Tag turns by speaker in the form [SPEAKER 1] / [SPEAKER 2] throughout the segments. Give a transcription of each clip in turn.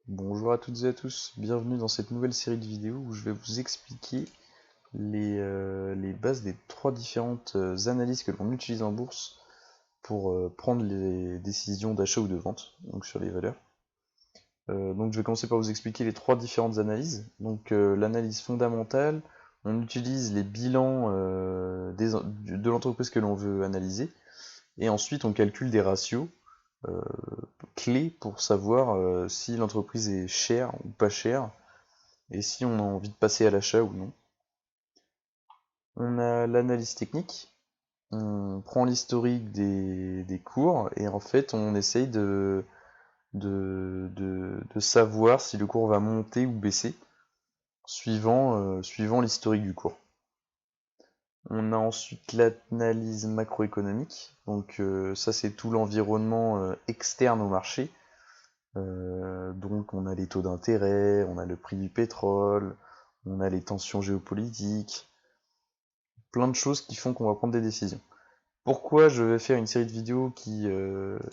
[SPEAKER 1] Bonjour à toutes et à tous, bienvenue dans cette nouvelle série de vidéos où je vais vous expliquer les bases des trois différentes analyses que l'on utilise en bourse pour prendre les décisions d'achat ou de vente, donc sur les valeurs. Donc je vais commencer par vous expliquer les trois différentes analyses. Donc l'analyse fondamentale, on utilise les bilans de l'entreprise que l'on veut analyser, et ensuite on calcule des ratios euh, clés pour savoir si l'entreprise est chère ou pas chère, et si on a envie de passer à l'achat ou non. On a l'analyse technique, on prend l'historique des cours, et en fait on essaye de savoir si le cours va monter ou baisser, suivant l'historique du cours. On a ensuite l'analyse macroéconomique, donc ça c'est tout l'environnement externe au marché. Donc on a les taux d'intérêt, on a le prix du pétrole, on a les tensions géopolitiques, plein de choses qui font qu'on va prendre des décisions. Pourquoi je vais faire une série de vidéos qui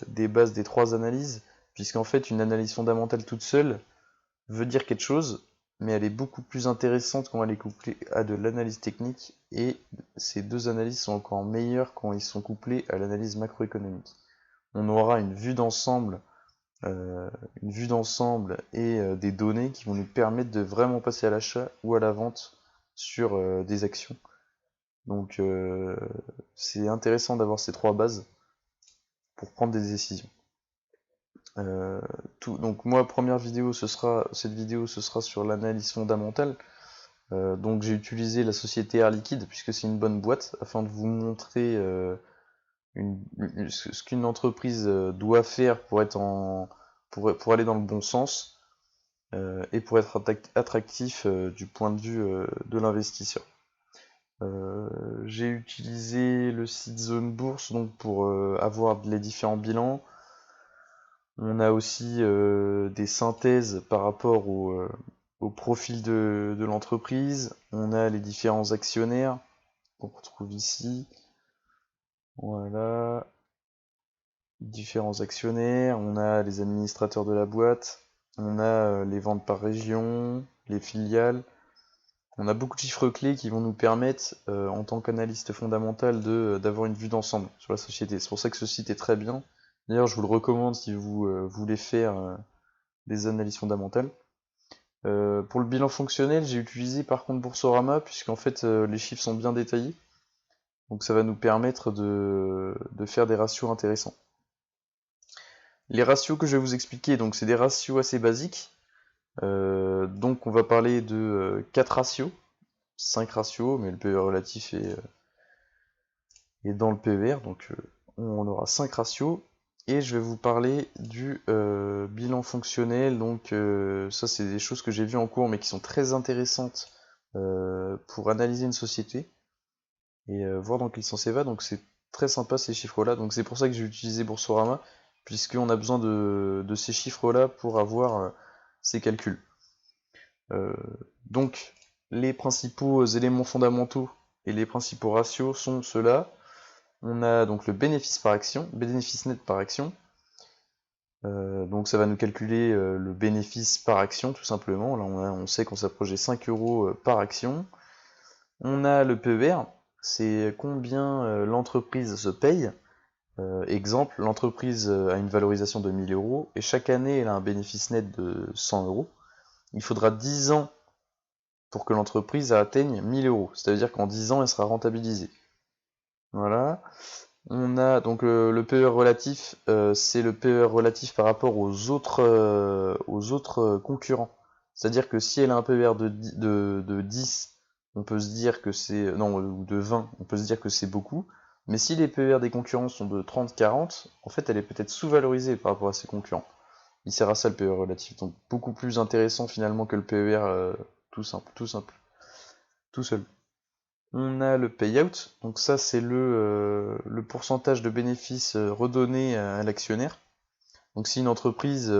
[SPEAKER 1] débase des trois analyses? Puisqu'en fait une analyse fondamentale toute seule veut dire quelque chose, mais elle est beaucoup plus intéressante quand elle est couplée à de l'analyse technique, et ces deux analyses sont encore meilleures quand ils sont couplés à l'analyse macroéconomique. On aura une vue d'ensemble et des données qui vont nous permettre de vraiment passer à l'achat ou à la vente sur des actions. Donc c'est intéressant d'avoir ces trois bases pour prendre des décisions. Donc moi, première vidéo, cette vidéo ce sera sur l'analyse fondamentale. Donc j'ai utilisé la société Air Liquide puisque c'est une bonne boîte afin de vous montrer ce qu'une entreprise doit faire pour être pour aller dans le bon sens et pour être attractif du point de vue de l'investisseur. J'ai utilisé le site Zone Bourse donc pour avoir les différents bilans. On a aussi des synthèses par rapport au profil de l'entreprise. On a les différents actionnaires qu'on retrouve ici. Voilà, différents actionnaires. On a les administrateurs de la boîte. On a les ventes par région, les filiales. On a beaucoup de chiffres clés qui vont nous permettre, en tant qu'analyste fondamental, d'avoir une vue d'ensemble sur la société. C'est pour ça que ce site est très bien. D'ailleurs, je vous le recommande si vous voulez faire des analyses fondamentales. Pour le bilan fonctionnel, j'ai utilisé par contre Boursorama, puisqu'en fait les chiffres sont bien détaillés. Donc ça va nous permettre de faire des ratios intéressants. Les ratios que je vais vous expliquer, donc c'est des ratios assez basiques. Donc on va parler de 4 ratios, 5 ratios, mais le PE relatif est dans le PER, donc on aura 5 ratios. Et je vais vous parler du bilan fonctionnel, donc ça c'est des choses que j'ai vues en cours mais qui sont très intéressantes pour analyser une société et voir dans quel sens elle va, donc c'est très sympa ces chiffres-là, donc c'est pour ça que j'ai utilisé Boursorama, puisqu'on a besoin de ces chiffres-là pour avoir ces calculs. Donc les principaux éléments fondamentaux et les principaux ratios sont ceux-là. On a donc le bénéfice par action, bénéfice net par action. Donc ça va nous calculer le bénéfice par action tout simplement. Là on sait qu'on s'approche des 5 € par action. On a le PER, c'est combien l'entreprise se paye. Exemple, l'entreprise a une valorisation de 1000 € et chaque année elle a un bénéfice net de 100 €. Il faudra 10 ans pour que l'entreprise atteigne 1000 €. C'est-à-dire qu'en 10 ans elle sera rentabilisée. Voilà. On a donc le PER relatif, c'est le PER relatif par rapport aux autres concurrents. C'est-à-dire que si elle a un PER de 10, on peut se dire que c'est. Non, ou de 20, on peut se dire que c'est beaucoup. Mais si les PER des concurrents sont de 30-40, en fait elle est peut-être sous-valorisée par rapport à ses concurrents. Il sert à ça le PER relatif. Donc beaucoup plus intéressant finalement que le PER tout simple, tout seul. On a le payout, donc ça c'est le pourcentage de bénéfices redonné à l'actionnaire. Donc si une entreprise,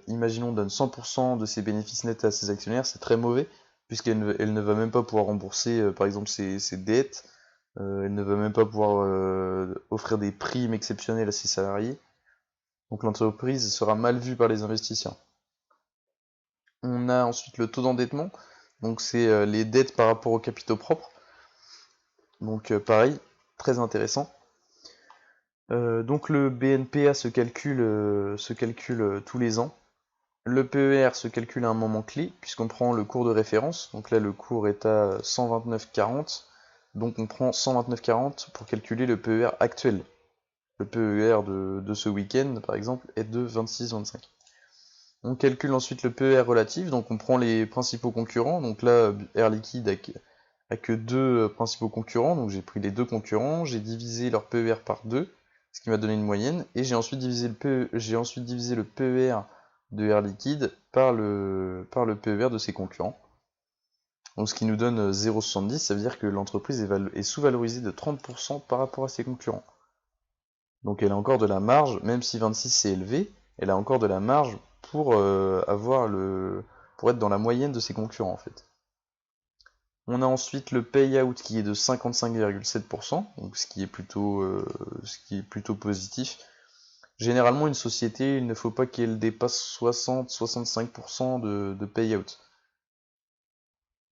[SPEAKER 1] imaginons, donne 100% de ses bénéfices nets à ses actionnaires, c'est très mauvais, puisqu'elle ne va même pas pouvoir rembourser par exemple ses dettes, elle ne va même pas pouvoir offrir des primes exceptionnelles à ses salariés, donc l'entreprise sera mal vue par les investisseurs. On a ensuite le taux d'endettement, donc c'est les dettes par rapport aux capitaux propres. Donc pareil, très intéressant. Donc le BNPA se calcule tous les ans. Le PER se calcule à un moment clé, puisqu'on prend le cours de référence. Donc là, le cours est à 129,40. Donc on prend 129,40 pour calculer le PER actuel. Le PER de ce week-end, par exemple, est de 26,25. On calcule ensuite le PER relatif, donc on prend les principaux concurrents. Donc là, Air Liquide a que deux principaux concurrents, donc j'ai pris les deux concurrents, j'ai divisé leur PER par 2, ce qui m'a donné une moyenne, et j'ai ensuite divisé le PER de Air Liquide par le PER de ses concurrents. Donc ce qui nous donne 0,70, ça veut dire que l'entreprise est sous-valorisée de 30% par rapport à ses concurrents. Donc elle a encore de la marge, même si 26 c'est élevé, elle a encore de la marge pour pour être dans la moyenne de ses concurrents en fait. On a ensuite le payout qui est de 55,7%, donc ce qui est plutôt positif. Généralement, une société, il ne faut pas qu'elle dépasse 60-65% de payout.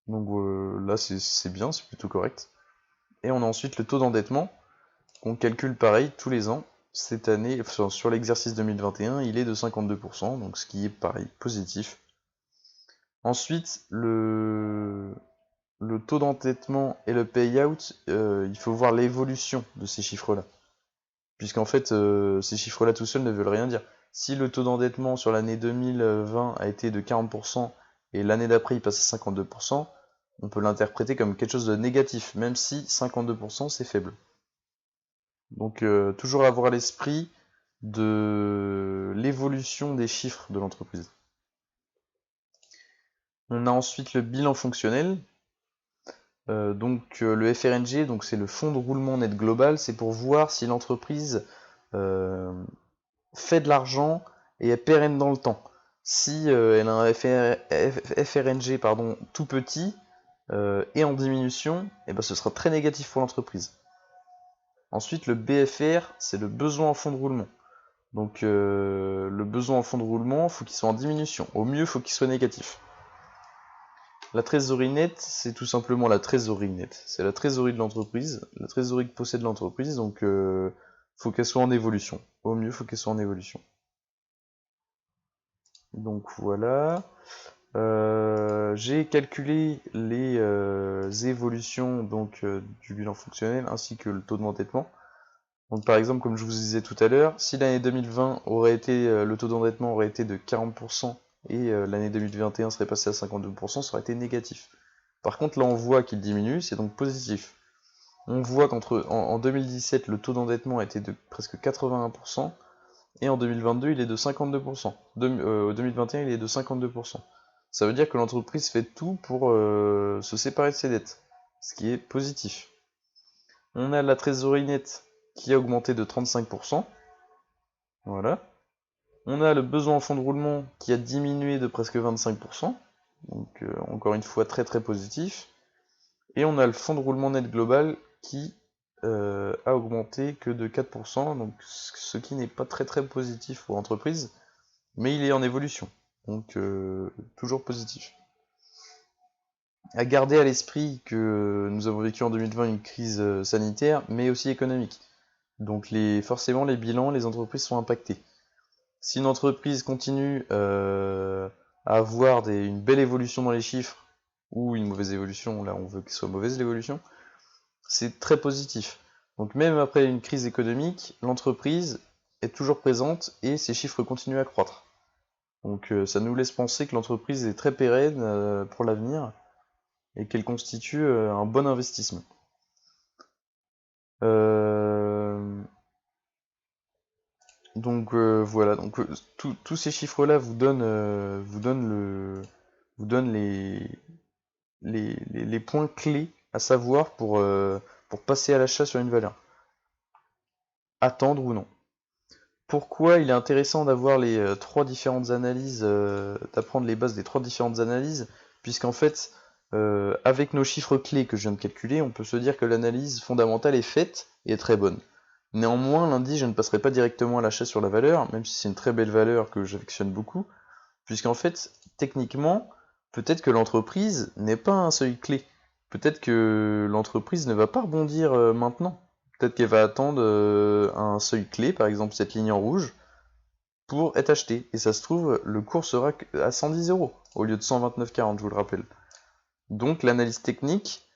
[SPEAKER 1] Donc là, c'est bien, c'est plutôt correct. Et on a ensuite le taux d'endettement, qu'on calcule pareil tous les ans. Cette année, sur l'exercice 2021, il est de 52%, donc ce qui est pareil, positif. Ensuite, le taux d'endettement et le payout, il faut voir l'évolution de ces chiffres-là. Puisqu'en fait, ces chiffres-là tout seuls ne veulent rien dire. Si le taux d'endettement sur l'année 2020 a été de 40% et l'année d'après il passe à 52%, on peut l'interpréter comme quelque chose de négatif, même si 52% c'est faible. Donc toujours avoir à l'esprit de l'évolution des chiffres de l'entreprise. On a ensuite le bilan fonctionnel. Le FRNG, donc c'est le fonds de roulement net global, c'est pour voir si l'entreprise fait de l'argent et est pérenne dans le temps. Si elle a un FRNG tout petit et en diminution, ben, ce sera très négatif pour l'entreprise. Ensuite, le BFR, c'est le besoin en fonds de roulement. Donc le besoin en fonds de roulement, il faut qu'il soit en diminution. Au mieux, il faut qu'il soit négatif. La trésorerie nette, c'est tout simplement la trésorerie nette. C'est la trésorerie de l'entreprise, la trésorerie que possède l'entreprise, donc faut qu'elle soit en évolution. Au mieux, faut qu'elle soit en évolution. Donc voilà. J'ai calculé les évolutions du bilan fonctionnel ainsi que le taux d'endettement. Donc par exemple, comme je vous disais tout à l'heure, si l'année 2020 le taux d'endettement aurait été de 40% et l'année 2021 serait passé à 52%, ça aurait été négatif. Par contre, là on voit qu'il diminue, c'est donc positif. On voit qu'en 2017, le taux d'endettement était de presque 81%, et en 2022, il est de 52%. 2021, il est de 52%. Ça veut dire que l'entreprise fait tout pour se séparer de ses dettes, ce qui est positif. On a la trésorerie nette qui a augmenté de 35%. Voilà. On a le besoin en fonds de roulement qui a diminué de presque 25%. Donc encore une fois très très positif. Et on a le fonds de roulement net global qui a augmenté que de 4%, donc ce qui n'est pas très très positif pour l'entreprise, mais il est en évolution, donc toujours positif. À garder à l'esprit que nous avons vécu en 2020 une crise sanitaire, mais aussi économique. Donc forcément les bilans, les entreprises sont impactées. Si une entreprise continue à avoir une belle évolution dans les chiffres, ou une mauvaise évolution, là on veut que ce soit mauvaise l'évolution, c'est très positif. Donc même après une crise économique, l'entreprise est toujours présente et ses chiffres continuent à croître. Donc ça nous laisse penser que l'entreprise est très pérenne pour l'avenir et qu'elle constitue un bon investissement. Voilà, donc tous ces chiffres-là vous donnent les points clés à savoir pour passer à l'achat sur une valeur. Attendre ou non. Pourquoi il est intéressant d'avoir les trois différentes analyses, d'apprendre les bases des trois différentes analyses, puisqu'en fait, avec nos chiffres clés que je viens de calculer, on peut se dire que l'analyse fondamentale est faite et est très bonne. Néanmoins, lundi, je ne passerai pas directement à l'achat sur la valeur, même si c'est une très belle valeur que j'affectionne beaucoup, puisqu'en fait, techniquement, peut-être que l'entreprise n'est pas un seuil clé. Peut-être que l'entreprise ne va pas rebondir maintenant. Peut-être qu'elle va attendre un seuil clé, par exemple cette ligne en rouge, pour être achetée. Et ça se trouve, le cours sera à 110 € au lieu de 129,40, je vous le rappelle. Donc l'analyse technique,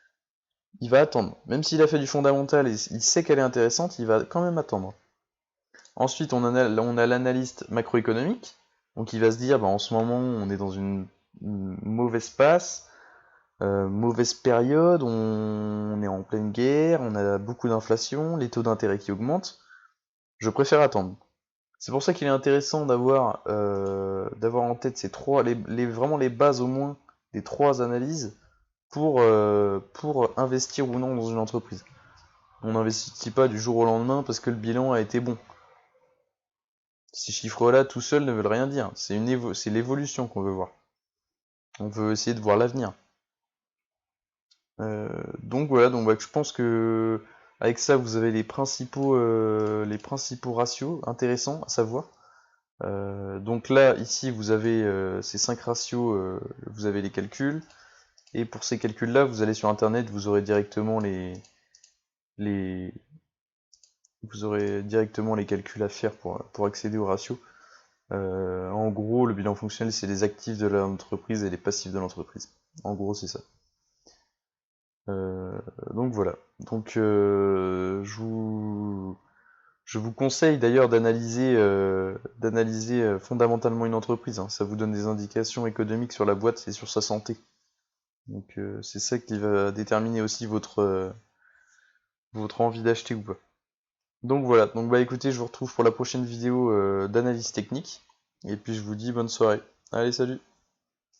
[SPEAKER 1] il va attendre. Même s'il a fait du fondamental et il sait qu'elle est intéressante, il va quand même attendre. Ensuite, on a l'analyste macroéconomique. Donc il va se dire, en ce moment, on est dans une mauvaise passe, mauvaise période, on est en pleine guerre, on a beaucoup d'inflation, les taux d'intérêt qui augmentent. Je préfère attendre. C'est pour ça qu'il est intéressant d'avoir en tête ces trois, vraiment les bases au moins des trois analyses pour investir ou non dans une entreprise. On n'investit pas du jour au lendemain parce que le bilan a été bon. Ces chiffres-là, tout seuls, ne veulent rien dire. C'est l'évolution qu'on veut voir. On veut essayer de voir l'avenir. Donc voilà, je pense que avec ça, vous avez les principaux ratios intéressants à savoir. Donc là, ici, vous avez ces 5 ratios, vous avez les calculs. Et pour ces calculs-là, vous allez sur Internet, vous aurez directement les calculs à faire pour accéder aux ratios. En gros, le bilan fonctionnel, c'est les actifs de l'entreprise et les passifs de l'entreprise. En gros, c'est ça. Donc voilà. Donc je vous conseille d'ailleurs d'analyser fondamentalement une entreprise. Ça vous donne des indications économiques sur la boîte et sur sa santé. Donc c'est ça qui va déterminer aussi votre envie d'acheter ou pas. Donc voilà, écoutez, je vous retrouve pour la prochaine vidéo d'analyse technique. Et puis je vous dis bonne soirée. Allez, salut!